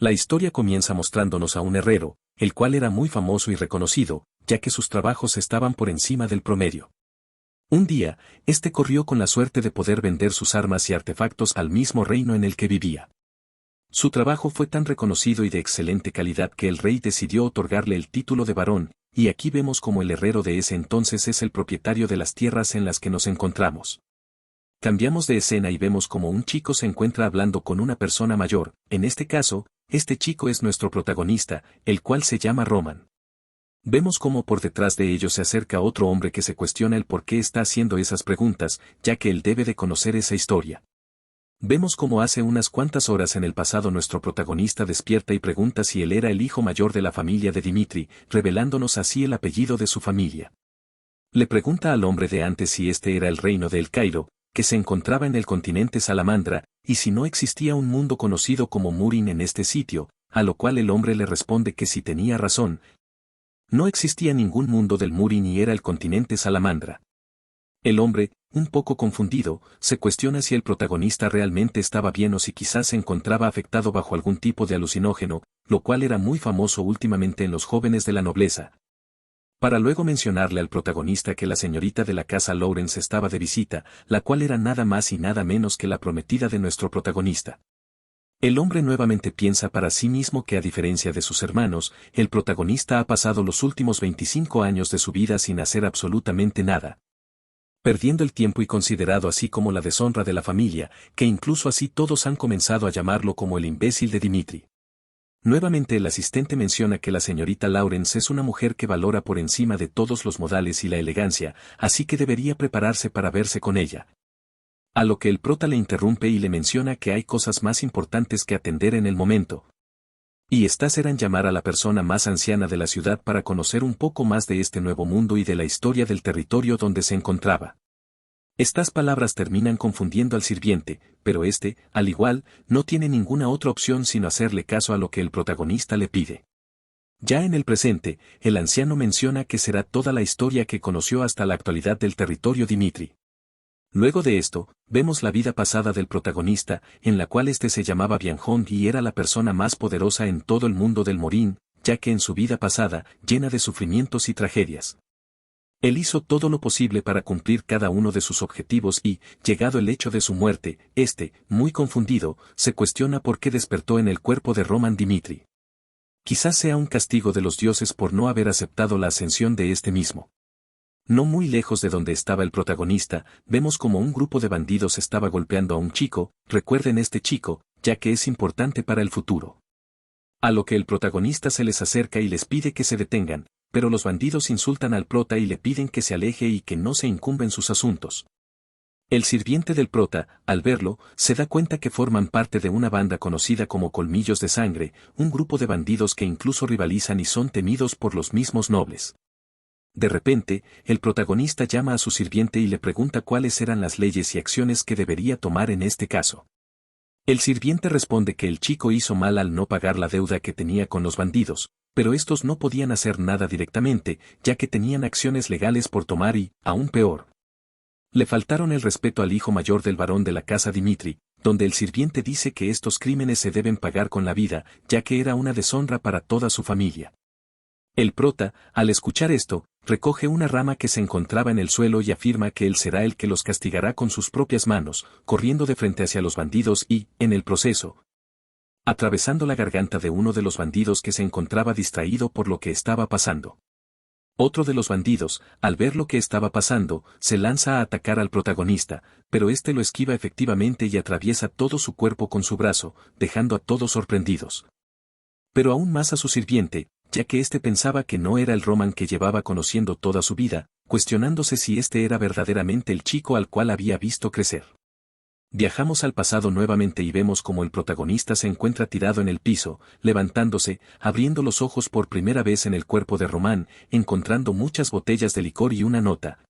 La historia comienza mostrándonos a un herrero, el cual era muy famoso y reconocido, ya que sus trabajos estaban por encima del promedio. Un día, este corrió con la suerte de poder vender sus armas y artefactos al mismo reino en el que vivía. Su trabajo fue tan reconocido y de excelente calidad que el rey decidió otorgarle el título de barón, y aquí vemos como el herrero de ese entonces es el propietario de las tierras en las que nos encontramos. Cambiamos de escena y vemos como un chico se encuentra hablando con una persona mayor, en este caso, este chico es nuestro protagonista, el cual se llama Roman. Vemos cómo por detrás de ellos se acerca otro hombre que se cuestiona el por qué está haciendo esas preguntas, ya que él debe de conocer esa historia. Vemos cómo hace unas cuantas horas en el pasado nuestro protagonista despierta y pregunta si él era el hijo mayor de la familia de Dimitri, revelándonos así el apellido de su familia. Le pregunta al hombre de antes si este era el reino de El Cairo, que se encontraba en el continente Salamandra, y si no existía un mundo conocido como Murin en este sitio, a lo cual el hombre le responde que si tenía razón. No existía ningún mundo del Murin y era el continente Salamandra. El hombre, un poco confundido, se cuestiona si el protagonista realmente estaba bien o si quizás se encontraba afectado bajo algún tipo de alucinógeno, lo cual era muy famoso últimamente en los jóvenes de la nobleza. Para luego mencionarle al protagonista que la señorita de la casa Lawrence estaba de visita, la cual era nada más y nada menos que la prometida de nuestro protagonista. El hombre nuevamente piensa para sí mismo que a diferencia de sus hermanos, el protagonista ha pasado los últimos 25 años de su vida sin hacer absolutamente nada, perdiendo el tiempo y considerado así como la deshonra de la familia, que incluso así todos han comenzado a llamarlo como el imbécil de Dimitri. Nuevamente el asistente menciona que la señorita Lawrence es una mujer que valora por encima de todos los modales y la elegancia, así que debería prepararse para verse con ella. A lo que el prota le interrumpe y le menciona que hay cosas más importantes que atender en el momento. Y estas eran llamar a la persona más anciana de la ciudad para conocer un poco más de este nuevo mundo y de la historia del territorio donde se encontraba. Estas palabras terminan confundiendo al sirviente, pero este, al igual, no tiene ninguna otra opción sino hacerle caso a lo que el protagonista le pide. Ya en el presente, el anciano menciona que será toda la historia que conoció hasta la actualidad del territorio Dimitri. Luego de esto, vemos la vida pasada del protagonista, en la cual este se llamaba Bianjón y era la persona más poderosa en todo el mundo del Morín, ya que en su vida pasada, llena de sufrimientos y tragedias, él hizo todo lo posible para cumplir cada uno de sus objetivos y, llegado el hecho de su muerte, muy confundido, se cuestiona por qué despertó en el cuerpo de Roman Dimitri. Quizás sea un castigo de los dioses por no haber aceptado la ascensión de este mismo. No muy lejos de donde estaba el protagonista, vemos como un grupo de bandidos estaba golpeando a un chico, recuerden este chico, ya que es importante para el futuro. A lo que el protagonista se les acerca y les pide que se detengan, pero los bandidos insultan al prota y le piden que se aleje y que no se incumben sus asuntos. El sirviente del prota, al verlo, se da cuenta que forman parte de una banda conocida como Colmillos de Sangre, un grupo de bandidos que incluso rivalizan y son temidos por los mismos nobles. De repente, el protagonista llama a su sirviente y le pregunta cuáles eran las leyes y acciones que debería tomar en este caso. El sirviente responde que el chico hizo mal al no pagar la deuda que tenía con los bandidos, pero estos no podían hacer nada directamente, ya que tenían acciones legales por tomar y, aún peor, le faltaron el respeto al hijo mayor del varón de la casa Dimitri, donde el sirviente dice que estos crímenes se deben pagar con la vida, ya que era una deshonra para toda su familia. El prota, al escuchar esto, recoge una rama que se encontraba en el suelo y afirma que él será el que los castigará con sus propias manos, corriendo de frente hacia los bandidos y, en el proceso, atravesando la garganta de uno de los bandidos que se encontraba distraído por lo que estaba pasando. Otro de los bandidos, al ver lo que estaba pasando, se lanza a atacar al protagonista, pero este lo esquiva efectivamente y atraviesa todo su cuerpo con su brazo, dejando a todos sorprendidos. Pero aún más a su sirviente, ya que éste pensaba que no era el Roman que llevaba conociendo toda su vida, cuestionándose si este era verdaderamente el chico al cual había visto crecer. Viajamos al pasado nuevamente y vemos como el protagonista se encuentra tirado en el piso, levantándose, abriendo los ojos por primera vez en el cuerpo de Román, encontrando muchas botellas de licor y una nota,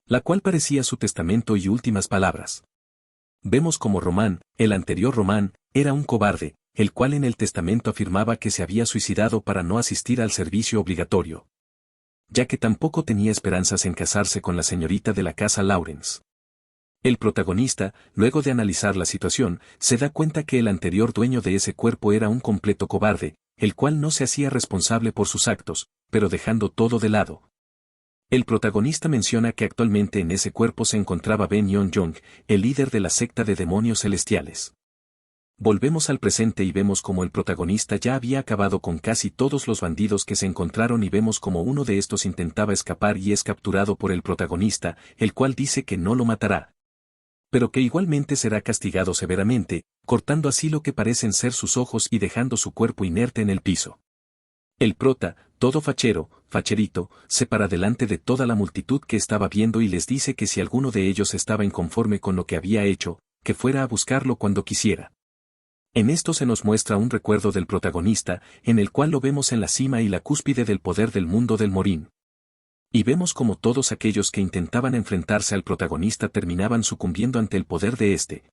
la cual parecía su testamento y últimas palabras. Vemos como Román, el anterior Román, era un cobarde, el cual en el testamento afirmaba que se había suicidado para no asistir al servicio obligatorio, ya que tampoco tenía esperanzas en casarse con la señorita de la casa Lawrence. El protagonista, luego de analizar la situación, se da cuenta que el anterior dueño de ese cuerpo era un completo cobarde, el cual no se hacía responsable por sus actos, pero dejando todo de lado. El protagonista menciona que actualmente en ese cuerpo se encontraba Ben Yeon-jong, el líder de la secta de demonios celestiales. Volvemos al presente y vemos como el protagonista ya había acabado con casi todos los bandidos que se encontraron y vemos como uno de estos intentaba escapar y es capturado por el protagonista, el cual dice que no lo matará, pero que igualmente será castigado severamente, cortando así lo que parecen ser sus ojos y dejando su cuerpo inerte en el piso. El prota, todo facherito, se para delante de toda la multitud que estaba viendo y les dice que si alguno de ellos estaba inconforme con lo que había hecho, que fuera a buscarlo cuando quisiera. En esto se nos muestra un recuerdo del protagonista, en el cual lo vemos en la cima y la cúspide del poder del mundo del Morín. Y vemos como todos aquellos que intentaban enfrentarse al protagonista terminaban sucumbiendo ante el poder de este.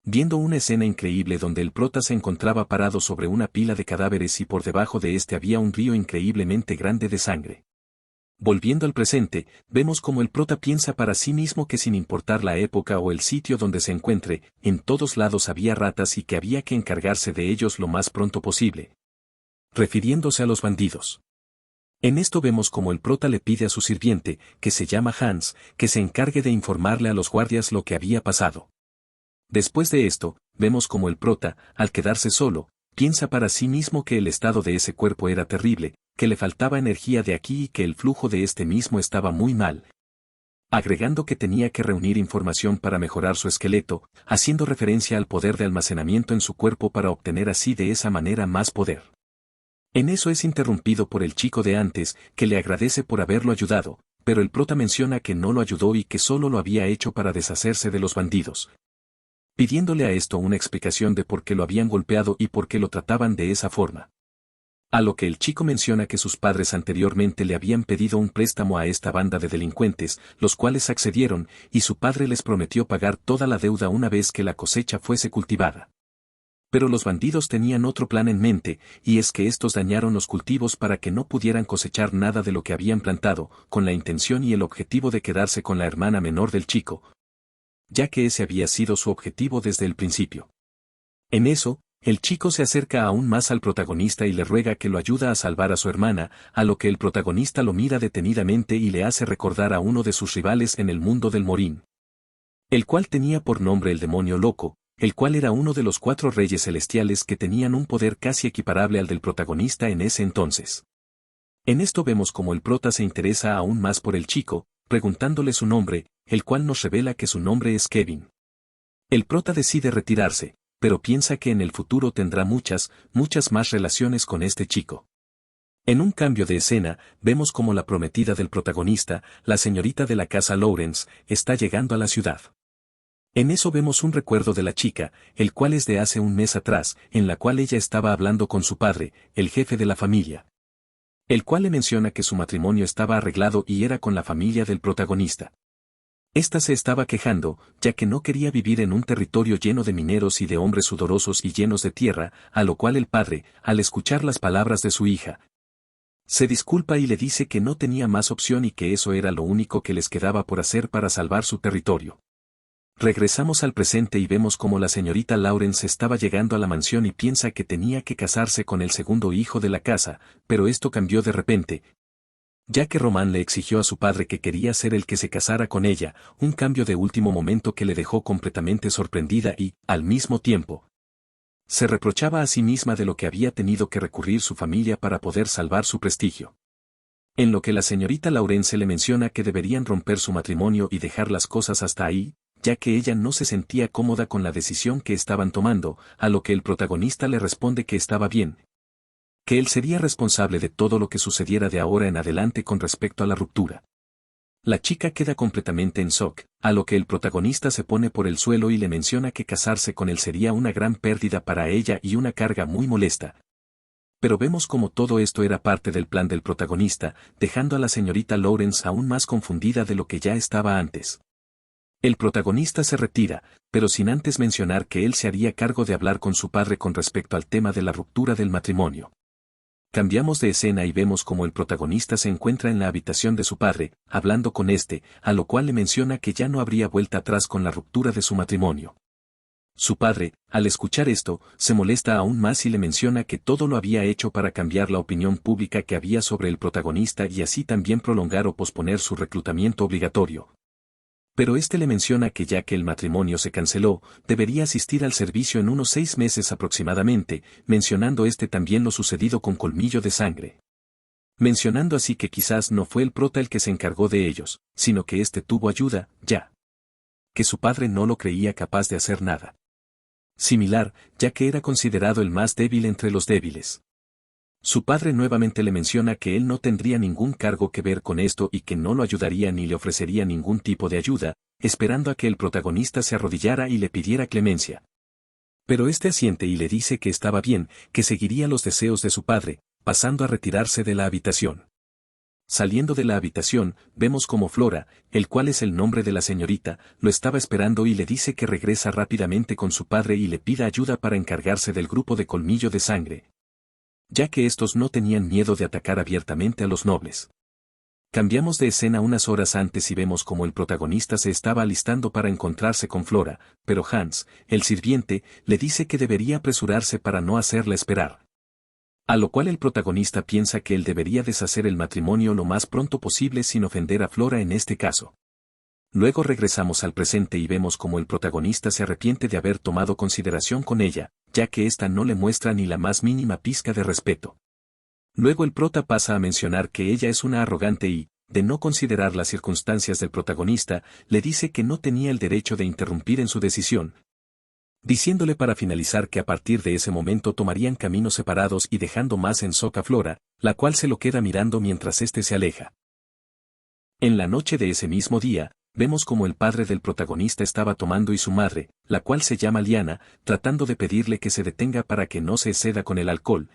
Viendo una escena increíble donde el prota se encontraba parado sobre una pila de cadáveres y por debajo de este había un río increíblemente grande de sangre. Volviendo al presente, vemos como el prota piensa para sí mismo que sin importar la época o el sitio donde se encuentre, en todos lados había ratas y que había que encargarse de ellos lo más pronto posible. Refiriéndose a los bandidos. En esto vemos como el prota le pide a su sirviente, que se llama Hans, que se encargue de informarle a los guardias lo que había pasado. Después de esto, vemos como el prota, al quedarse solo, piensa para sí mismo que el estado de ese cuerpo era terrible, que le faltaba energía de aquí y que el flujo de este mismo estaba muy mal. Agregando que tenía que reunir información para mejorar su esqueleto, haciendo referencia al poder de almacenamiento en su cuerpo para obtener así de esa manera más poder. En eso es interrumpido por el chico de antes, que le agradece por haberlo ayudado, pero el prota menciona que no lo ayudó y que solo lo había hecho para deshacerse de los bandidos. Pidiéndole a esto una explicación de por qué lo habían golpeado y por qué lo trataban de esa forma. A lo que el chico menciona que sus padres anteriormente le habían pedido un préstamo a esta banda de delincuentes, los cuales accedieron, y su padre les prometió pagar toda la deuda una vez que la cosecha fuese cultivada. Pero los bandidos tenían otro plan en mente, y es que estos dañaron los cultivos para que no pudieran cosechar nada de lo que habían plantado, con la intención y el objetivo de quedarse con la hermana menor del chico, ya que ese había sido su objetivo desde el principio. En eso, el chico se acerca aún más al protagonista y le ruega que lo ayude a salvar a su hermana, a lo que el protagonista lo mira detenidamente y le hace recordar a uno de sus rivales en el mundo del Morín, el cual tenía por nombre el demonio loco, el cual era uno de los 4 reyes celestiales que tenían un poder casi equiparable al del protagonista en ese entonces. En esto vemos como el prota se interesa aún más por el chico, preguntándole su nombre, el cual nos revela que su nombre es Kevin. El prota decide retirarse, pero piensa que en el futuro tendrá muchas más relaciones con este chico. En un cambio de escena, vemos como la prometida del protagonista, la señorita de la casa Lawrence, está llegando a la ciudad. En eso vemos un recuerdo de la chica, el cual es de hace un mes atrás, en la cual ella estaba hablando con su padre, el jefe de la familia, el cual le menciona que su matrimonio estaba arreglado y era con la familia del protagonista. Esta se estaba quejando, ya que no quería vivir en un territorio lleno de mineros y de hombres sudorosos y llenos de tierra, a lo cual el padre, al escuchar las palabras de su hija, se disculpa y le dice que no tenía más opción y que eso era lo único que les quedaba por hacer para salvar su territorio. Regresamos al presente y vemos como la señorita Lawrence estaba llegando a la mansión y piensa que tenía que casarse con el segundo hijo de la casa, pero esto cambió de repente, ya que Román le exigió a su padre que quería ser el que se casara con ella, un cambio de último momento que le dejó completamente sorprendida y, al mismo tiempo, se reprochaba a sí misma de lo que había tenido que recurrir su familia para poder salvar su prestigio. En lo que la señorita Lawrence le menciona que deberían romper su matrimonio y dejar las cosas hasta ahí, ya que ella no se sentía cómoda con la decisión que estaban tomando, a lo que el protagonista le responde que estaba bien, que él sería responsable de todo lo que sucediera de ahora en adelante con respecto a la ruptura. La chica queda completamente en shock, a lo que el protagonista se pone por el suelo y le menciona que casarse con él sería una gran pérdida para ella y una carga muy molesta. Pero vemos como todo esto era parte del plan del protagonista, dejando a la señorita Lawrence aún más confundida de lo que ya estaba antes. El protagonista se retira, pero sin antes mencionar que él se haría cargo de hablar con su padre con respecto al tema de la ruptura del matrimonio. Cambiamos de escena y vemos como el protagonista se encuentra en la habitación de su padre, hablando con este, a lo cual le menciona que ya no habría vuelta atrás con la ruptura de su matrimonio. Su padre, al escuchar esto, se molesta aún más y le menciona que todo lo había hecho para cambiar la opinión pública que había sobre el protagonista y así también prolongar o posponer su reclutamiento obligatorio. Pero este le menciona que ya que el matrimonio se canceló, debería asistir al servicio en unos 6 meses aproximadamente, mencionando este también lo sucedido con Colmillo de Sangre. Mencionando así que quizás no fue el prota el que se encargó de ellos, sino que este tuvo ayuda, ya que su padre no lo creía capaz de hacer nada similar, ya que era considerado el más débil entre los débiles. Su padre nuevamente le menciona que él no tendría ningún cargo que ver con esto y que no lo ayudaría ni le ofrecería ningún tipo de ayuda, esperando a que el protagonista se arrodillara y le pidiera clemencia. Pero este asiente y le dice que estaba bien, que seguiría los deseos de su padre, pasando a retirarse de la habitación. Saliendo de la habitación, vemos como Flora, el cual es el nombre de la señorita, lo estaba esperando y le dice que regresa rápidamente con su padre y le pida ayuda para encargarse del grupo de Colmillo de Sangre, ya que estos no tenían miedo de atacar abiertamente a los nobles. Cambiamos de escena unas horas antes y vemos como el protagonista se estaba alistando para encontrarse con Flora, pero Hans, el sirviente, le dice que debería apresurarse para no hacerla esperar. A lo cual el protagonista piensa que él debería deshacer el matrimonio lo más pronto posible sin ofender a Flora en este caso. Luego regresamos al presente y vemos como el protagonista se arrepiente de haber tomado consideración con ella, ya que ésta no le muestra ni la más mínima pizca de respeto. Luego el prota pasa a mencionar que ella es una arrogante y, de no considerar las circunstancias del protagonista, le dice que no tenía el derecho de interrumpir en su decisión, diciéndole para finalizar que a partir de ese momento tomarían caminos separados y dejando más en shock a Flora, la cual se lo queda mirando mientras éste se aleja. En la noche de ese mismo día, vemos como el padre del protagonista estaba tomando y su madre, la cual se llama Liana, tratando de pedirle que se detenga para que no se exceda con el alcohol.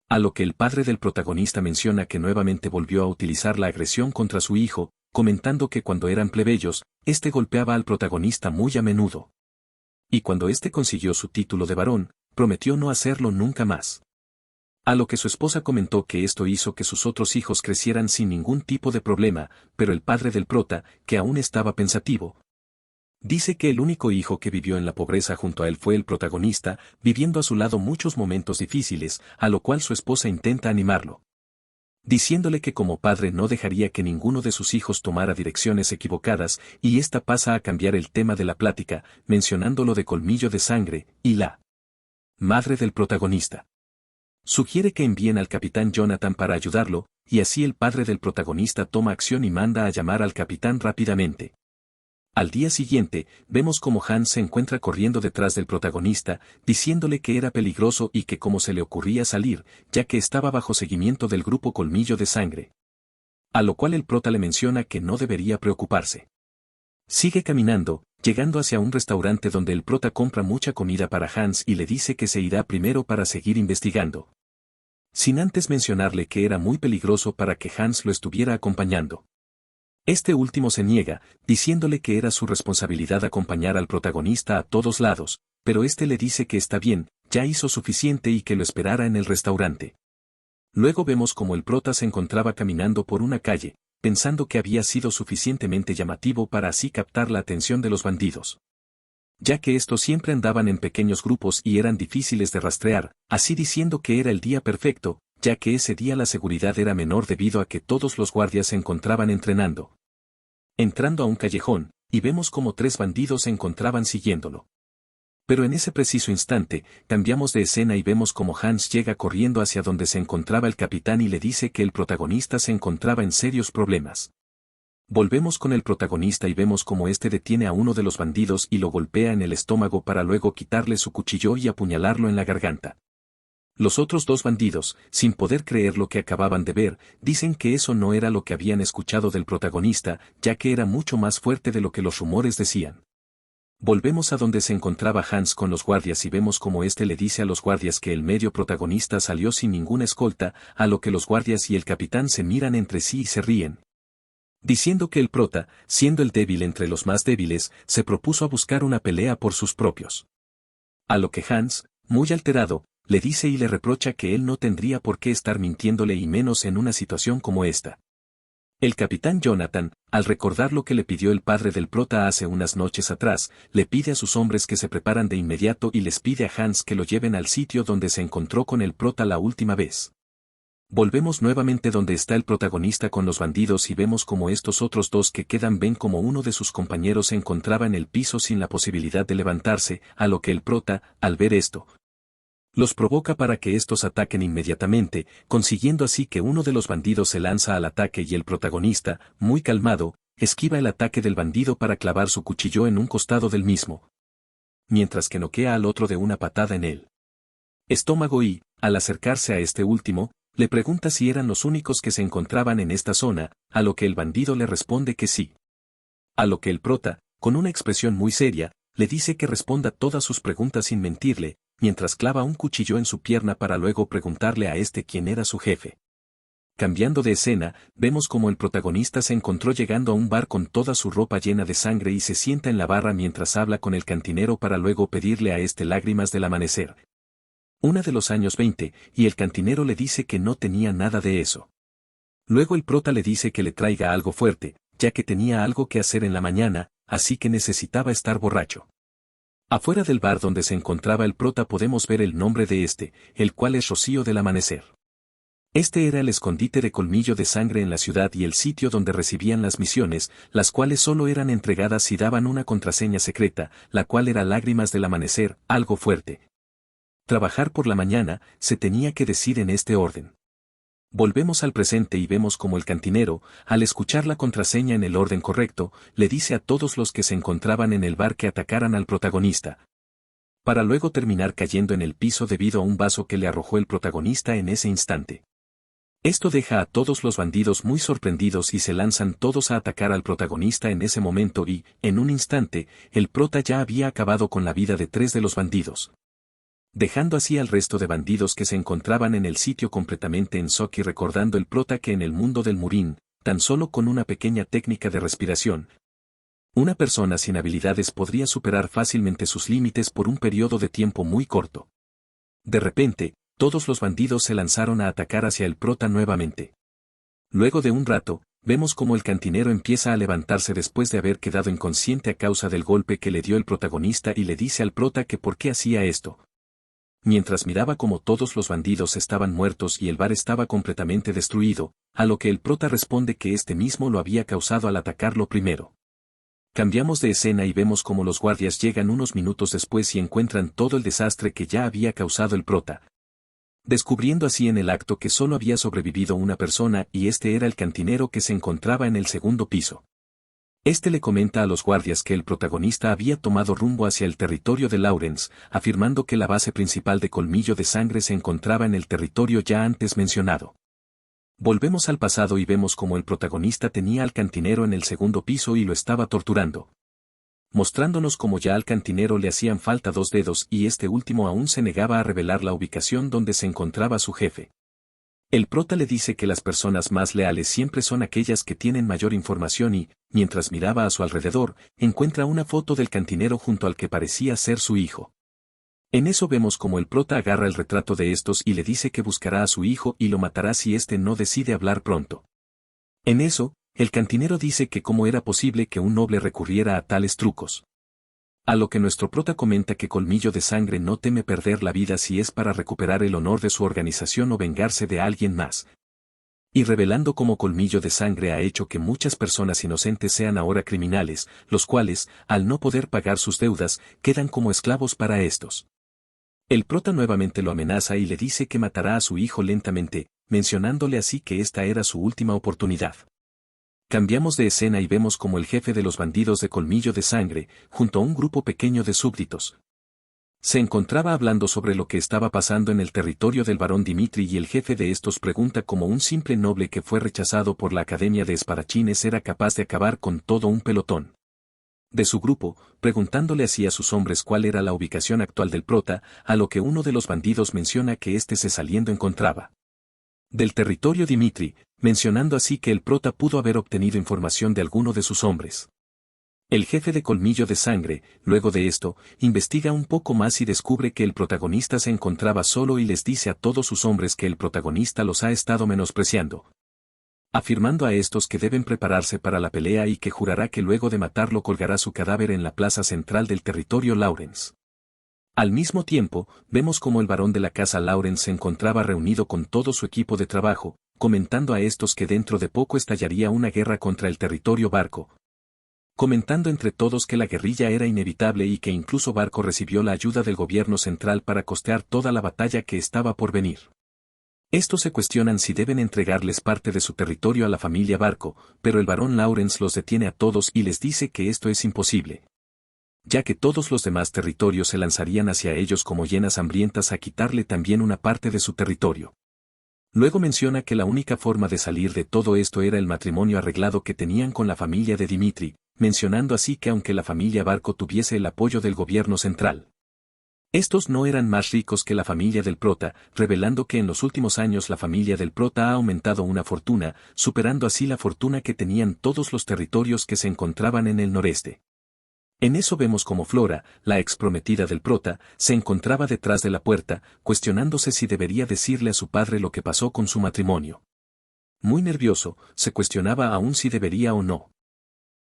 A lo que el padre del protagonista menciona que nuevamente volvió a utilizar la agresión contra su hijo, comentando que cuando eran plebeyos, este golpeaba al protagonista muy a menudo. Y cuando este consiguió su título de varón, prometió no hacerlo nunca más. A lo que su esposa comentó que esto hizo que sus otros hijos crecieran sin ningún tipo de problema, pero el padre del prota, que aún estaba pensativo, dice que el único hijo que vivió en la pobreza junto a él fue el protagonista, viviendo a su lado muchos momentos difíciles, a lo cual su esposa intenta animarlo, diciéndole que como padre no dejaría que ninguno de sus hijos tomara direcciones equivocadas, y ésta pasa a cambiar el tema de la plática, mencionándolo de Colmillo de Sangre, y la madre del protagonista sugiere que envíen al capitán Jonathan para ayudarlo, y así el padre del protagonista toma acción y manda a llamar al capitán rápidamente. Al día siguiente, vemos como Hans se encuentra corriendo detrás del protagonista, diciéndole que era peligroso y que cómo se le ocurría salir, ya que estaba bajo seguimiento del grupo Colmillo de Sangre. A lo cual el prota le menciona que no debería preocuparse. Sigue caminando, llegando hacia un restaurante donde el prota compra mucha comida para Hans y le dice que se irá primero para seguir investigando, sin antes mencionarle que era muy peligroso para que Hans lo estuviera acompañando. Este último se niega, diciéndole que era su responsabilidad acompañar al protagonista a todos lados, pero este le dice que está bien, ya hizo suficiente y que lo esperara en el restaurante. Luego vemos como el prota se encontraba caminando por una calle, pensando que había sido suficientemente llamativo para así captar la atención de los bandidos, ya que estos siempre andaban en pequeños grupos y eran difíciles de rastrear, así diciendo que era el día perfecto, ya que ese día la seguridad era menor debido a que todos los guardias se encontraban entrenando. Entrando a un callejón, y vemos como 3 bandidos se encontraban siguiéndolo. Pero en ese preciso instante, cambiamos de escena y vemos como Hans llega corriendo hacia donde se encontraba el capitán y le dice que el protagonista se encontraba en serios problemas. Volvemos con el protagonista y vemos como este detiene a uno de los bandidos y lo golpea en el estómago para luego quitarle su cuchillo y apuñalarlo en la garganta. Los otros 2 bandidos, sin poder creer lo que acababan de ver, dicen que eso no era lo que habían escuchado del protagonista, ya que era mucho más fuerte de lo que los rumores decían. Volvemos a donde se encontraba Hans con los guardias y vemos como este le dice a los guardias que el medio protagonista salió sin ninguna escolta, a lo que los guardias y el capitán se miran entre sí y se ríen, diciendo que el prota, siendo el débil entre los más débiles, se propuso a buscar una pelea por sus propios. A lo que Hans, muy alterado, le dice y le reprocha que él no tendría por qué estar mintiéndole y menos en una situación como esta. El capitán Jonathan, al recordar lo que le pidió el padre del prota hace unas noches atrás, le pide a sus hombres que se preparan de inmediato y les pide a Hans que lo lleven al sitio donde se encontró con el prota la última vez. Volvemos nuevamente donde está el protagonista con los bandidos y vemos como estos otros dos que quedan ven como uno de sus compañeros se encontraba en el piso sin la posibilidad de levantarse, a lo que el prota, al ver esto, los provoca para que estos ataquen inmediatamente, consiguiendo así que uno de los bandidos se lanza al ataque y el protagonista, muy calmado, esquiva el ataque del bandido para clavar su cuchillo en un costado del mismo, mientras que noquea al otro de una patada en el estómago y, al acercarse a este último, le pregunta si eran los únicos que se encontraban en esta zona, a lo que el bandido le responde que sí. A lo que el prota, con una expresión muy seria, le dice que responda todas sus preguntas sin mentirle, mientras clava un cuchillo en su pierna para luego preguntarle a este quién era su jefe. Cambiando de escena, vemos como el protagonista se encontró llegando a un bar con toda su ropa llena de sangre y se sienta en la barra mientras habla con el cantinero para luego pedirle a este lágrimas del amanecer. Una de los años 20, y el cantinero le dice que no tenía nada de eso. Luego el prota le dice que le traiga algo fuerte, ya que tenía algo que hacer en la mañana, así que necesitaba estar borracho. Afuera del bar donde se encontraba el prota podemos ver el nombre de este, el cual es Rocío del Amanecer. Este era el escondite de Colmillo de Sangre en la ciudad y el sitio donde recibían las misiones, las cuales solo eran entregadas si daban una contraseña secreta, la cual era Lágrimas del Amanecer, algo fuerte. Trabajar por la mañana, se tenía que decir en este orden. Volvemos al presente y vemos como el cantinero, al escuchar la contraseña en el orden correcto, le dice a todos los que se encontraban en el bar que atacaran al protagonista, para luego terminar cayendo en el piso debido a un vaso que le arrojó el protagonista en ese instante. Esto deja a todos los bandidos muy sorprendidos y se lanzan todos a atacar al protagonista en ese momento y, en un instante, el prota ya había acabado con la vida de 3 de los bandidos, dejando así al resto de bandidos que se encontraban en el sitio completamente en shock y recordando el prota que en el mundo del Murín, tan solo con una pequeña técnica de respiración, una persona sin habilidades podría superar fácilmente sus límites por un periodo de tiempo muy corto. De repente, todos los bandidos se lanzaron a atacar hacia el prota nuevamente. Luego de un rato, vemos como el cantinero empieza a levantarse después de haber quedado inconsciente a causa del golpe que le dio el protagonista y le dice al prota que por qué hacía esto. Mientras miraba como todos los bandidos estaban muertos y el bar estaba completamente destruido, a lo que el prota responde que este mismo lo había causado al atacarlo primero. Cambiamos de escena y vemos como los guardias llegan unos minutos después y encuentran todo el desastre que ya había causado el prota, descubriendo así en el acto que solo había sobrevivido una persona y este era el cantinero que se encontraba en el segundo piso. Este le comenta a los guardias que el protagonista había tomado rumbo hacia el territorio de Lawrence, afirmando que la base principal de Colmillo de Sangre se encontraba en el territorio ya antes mencionado. Volvemos al pasado y vemos como el protagonista tenía al cantinero en el segundo piso y lo estaba torturando, mostrándonos como ya al cantinero le hacían falta 2 dedos y este último aún se negaba a revelar la ubicación donde se encontraba su jefe. El prota le dice que las personas más leales siempre son aquellas que tienen mayor información y, mientras miraba a su alrededor, encuentra una foto del cantinero junto al que parecía ser su hijo. En eso vemos como el prota agarra el retrato de estos y le dice que buscará a su hijo y lo matará si éste no decide hablar pronto. En eso, el cantinero dice que cómo era posible que un noble recurriera a tales trucos. A lo que nuestro prota comenta que Colmillo de Sangre no teme perder la vida si es para recuperar el honor de su organización o vengarse de alguien más. Y revelando cómo Colmillo de Sangre ha hecho que muchas personas inocentes sean ahora criminales, los cuales, al no poder pagar sus deudas, quedan como esclavos para estos. El prota nuevamente lo amenaza y le dice que matará a su hijo lentamente, mencionándole así que esta era su última oportunidad. Cambiamos de escena y vemos como el jefe de los bandidos de Colmillo de Sangre, junto a un grupo pequeño de súbditos, se encontraba hablando sobre lo que estaba pasando en el territorio del barón Dimitri y el jefe de estos pregunta cómo un simple noble que fue rechazado por la Academia de Espadachines era capaz de acabar con todo un pelotón de su grupo, preguntándole así a sus hombres cuál era la ubicación actual del prota, a lo que uno de los bandidos menciona que éste se saliendo encontraba del territorio Dimitri, mencionando así que el prota pudo haber obtenido información de alguno de sus hombres. El jefe de Colmillo de Sangre, luego de esto, investiga un poco más y descubre que el protagonista se encontraba solo y les dice a todos sus hombres que el protagonista los ha estado menospreciando, afirmando a estos que deben prepararse para la pelea y que jurará que luego de matarlo colgará su cadáver en la plaza central del territorio Lawrence. Al mismo tiempo, vemos como el varón de la casa Lawrence se encontraba reunido con todo su equipo de trabajo, comentando a estos que dentro de poco estallaría una guerra contra el territorio Barco, comentando entre todos que la guerrilla era inevitable y que incluso Barco recibió la ayuda del gobierno central para costear toda la batalla que estaba por venir. Estos se cuestionan si deben entregarles parte de su territorio a la familia Barco, pero el barón Lawrence los detiene a todos y les dice que esto es imposible, ya que todos los demás territorios se lanzarían hacia ellos como hienas hambrientas a quitarle también una parte de su territorio. Luego menciona que la única forma de salir de todo esto era el matrimonio arreglado que tenían con la familia de Dimitri, mencionando así que aunque la familia Barco tuviese el apoyo del gobierno central, estos no eran más ricos que la familia del Prota, revelando que en los últimos años la familia del Prota ha aumentado una fortuna, superando así la fortuna que tenían todos los territorios que se encontraban en el noreste. En eso vemos como Flora, la ex prometida del Prota, se encontraba detrás de la puerta, cuestionándose si debería decirle a su padre lo que pasó con su matrimonio. Muy nervioso, se cuestionaba aún si debería o no.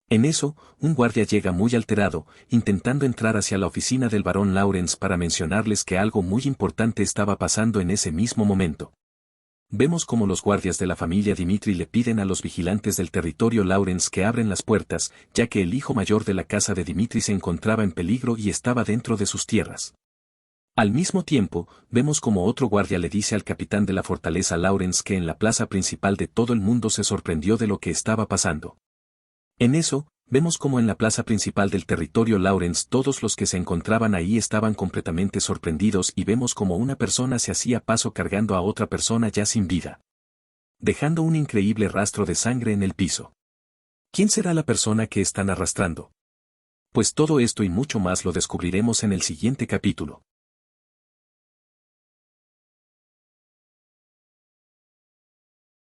En eso, un guardia llega muy alterado, intentando entrar hacia la oficina del barón Lawrence para mencionarles que algo muy importante estaba pasando en ese mismo momento. Vemos como los guardias de la familia Dimitri le piden a los vigilantes del territorio Lawrence que abren las puertas, ya que el hijo mayor de la casa de Dimitri se encontraba en peligro y estaba dentro de sus tierras. Al mismo tiempo, vemos como otro guardia le dice al capitán de la fortaleza Lawrence que en la plaza principal de todo el mundo se sorprendió de lo que estaba pasando. En eso, vemos como en la plaza principal del territorio Lawrence todos los que se encontraban ahí estaban completamente sorprendidos y vemos como una persona se hacía paso cargando a otra persona ya sin vida, dejando un increíble rastro de sangre en el piso. ¿Quién será la persona que están arrastrando? Pues todo esto y mucho más lo descubriremos en el siguiente capítulo.